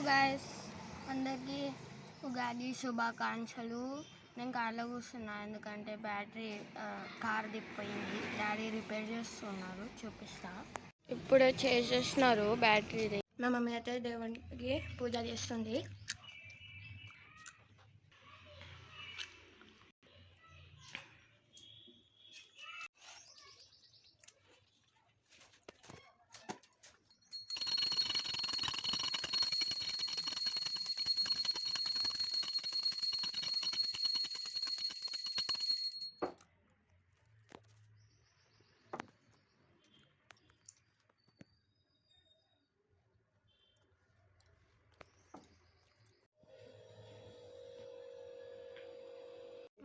Guys, అందరికీ ఉగాది శుభాకాంక్షలు. నేను కార్లో కూర్చున్నా ఎందుకంటే బ్యాటరీ కార్ దిగిపోయింది. డాడీ రిపేర్ చేస్తున్నారు, చూపిస్తా. ఇప్పుడే చేసేస్తున్నారు బ్యాటరీది. మా మమ్మీ అయితే దేవునికి పూజ చేస్తుంది.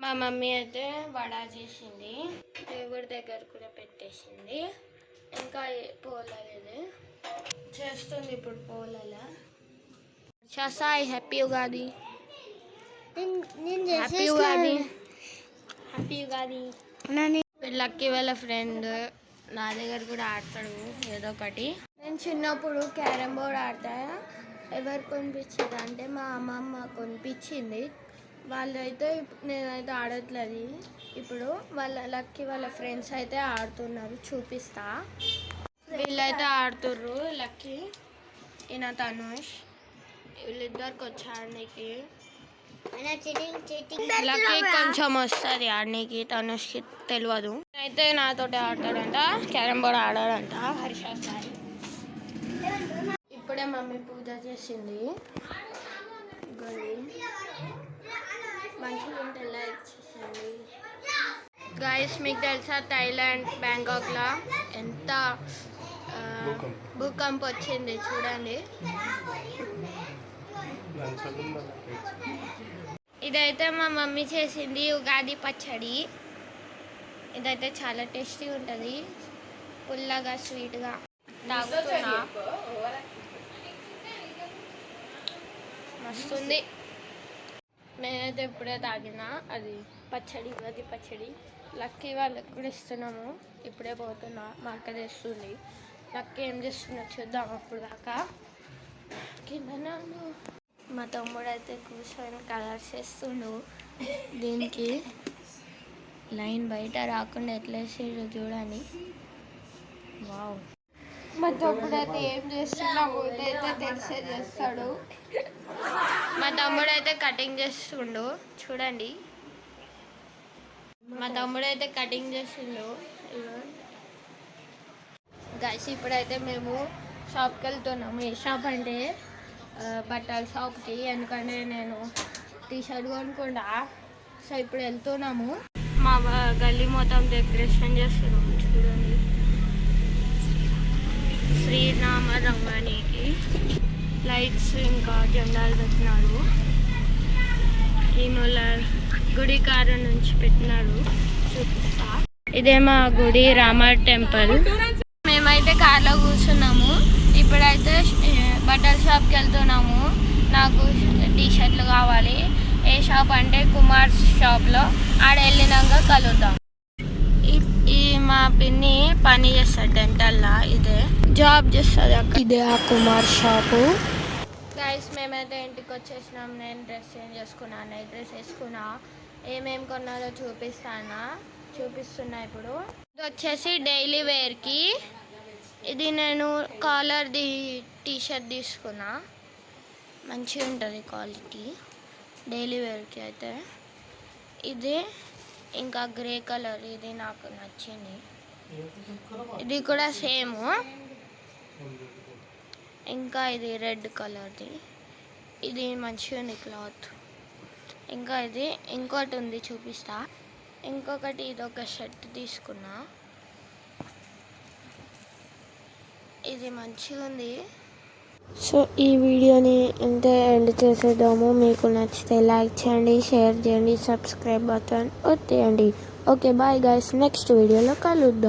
మా మమ్మీ అయితే వడ చేసింది, దేవుడి దగ్గర కూడా పెట్టేసింది. ఇంకా పోలేదు చేస్తుంది ఇప్పుడు పోలేలా. Sai happy Ugadi, happy Ugadi, happy Ugadi. Lucky వాళ్ళ ఫ్రెండ్ నా దగ్గర కూడా ఆడతాడు ఏదో ఒకటి. నేను చిన్నప్పుడు క్యారమ్ బోర్డ్ ఆడతా. ఎవరు కొనిపించింది అంటే మా అమ్మమ్మ కొనిపించింది. వాళ్ళైతే నేనైతే ఆడట్లేదు. ఇప్పుడు వాళ్ళ లక్కీ వాళ్ళ ఫ్రెండ్స్ అయితే ఆడుతున్నారు, చూపిస్తా. వీళ్ళైతే ఆడుతుర్రు. లక్కీ ఈయన తనుష్, వీళ్ళిద్దరికి వచ్చి ఆడనీకి. లక్కీ కొంచెం వస్తుంది ఆడనీకి, తనుష్కి తెలియదు. అయితే నాతోటి ఆడతాడంట, క్యారమ్ బోర్డ్ ఆడాడంట హర్ష సాయి. ఇప్పుడే మమ్మీ పూజ చేసింది. మంచిగా ఉంటే లైక్ చేసేయండి గైస్. మీకు తెలుసా థాయిలాండ్ బ్యాంకాక్లో ఎంత భూకంపం వచ్చింది చూడండి. ఇదైతే మా మమ్మీ చేసింది ఉగాది పచ్చడి. ఇదైతే చాలా టేస్టీ ఉంటుంది, పుల్లగా స్వీట్గా. తాగుతున్నా, మస్తుంది. నేనైతే ఇప్పుడే తాగినా. అది పచ్చడి, ఉగాది పచ్చడి. లక్కీ వాళ్ళకి కూడా ఇస్తున్నాము. ఇప్పుడే పోతున్నా, మా అక్క చేస్తుంది. లక్కీ ఏం చేస్తున్నా చూద్దాం. అప్పుడు దాకా కింద మా తమ్ముడు అయితే కూర్చొని కలర్స్ చేస్తుండు. దీనికి లైన్ బయట రాకుండా ఎట్లా వేసాడు చూడండి. వావ్, మా తమ్ముడు అయితే ఏం చేస్తున్నాము అయితే తెలిసే చేస్తాడు. మా తమ్ముడు అయితే కటింగ్ చేస్తుండు చూడండి. మా తమ్ముడు అయితే కటింగ్ చేస్తుండు గైస్. ఇప్పుడైతే మేము షాప్కి వెళ్తున్నాము. ఏ షాప్ అంటే బట్టల షాప్కి, ఎందుకంటే నేను టీషర్ట్ కొనుక్కుండా. సో ఇప్పుడు వెళ్తున్నాము. మా గల్లీ మొత్తం డెకరేషన్ చేస్తున్నాము చూడండి. శ్రీరామ రంగానికి లైట్స్ ఇంకా జెండాలు పెట్టినారు. ఈయన గుడి కారు నుంచి పెట్టినారు, చూపిస్తా. ఇదే మా గుడి రామ టెంపుల్. మేమైతే కార్లో కూర్చున్నాము. ఇప్పుడైతే బట్టల షాప్కి వెళ్తున్నాము. నాకు టీషర్ట్లు కావాలి. ఏ షాప్ అంటే కుమార్ షాప్లో. ఆడ వెళ్ళినాక కలుద్దాం. ఈ మా పిన్ని పని చేస్తాడు డెంటల్లా, ఇదే జాబ్ చేస్తుంది అక్కడ. ఇదే ఆ కుమార్ షాపు. గైస్ మేమైతే ఇంటికి వచ్చేసినాం. నేను డ్రెస్ చేంజ్ చేసుకున్నాను, నైట్ డ్రెస్ వేసుకున్నా. ఏమేమి కొన్నారో చూపిస్తున్నా ఇప్పుడు. ఇది వచ్చేసి డైలీ వేర్కి. ఇది నేను కాలర్ది టీషర్ట్ తీసుకున్నా, మంచిగా ఉంటుంది క్వాలిటీ డైలీ వేర్కి అయితే. ఇది ఇంకా గ్రే కలర్, ఇది నాకు నచ్చింది. ఇది కూడా సేమ్. ఇంకా ఇది రెడ్ కలర్ది, ఇది మంచిగా ఉంది క్లాత్. ఇంకా ఇది ఇంకోటి ఉంది, చూపిస్తా. ఇంకొకటి ఇదొక షర్ట్ తీసుకున్నా, ఇది మంచిగా ఉంది. సో ఈ వీడియోని ఇంతే ఎండ్ చేసేద్దాము. మీకు నచ్చితే లైక్ చేయండి, షేర్ చేయండి, సబ్స్క్రైబ్ బటన్ ఒత్తేయండి. ఓకే బాయ్ గైస్, నెక్స్ట్ వీడియోలో కలుద్దాం.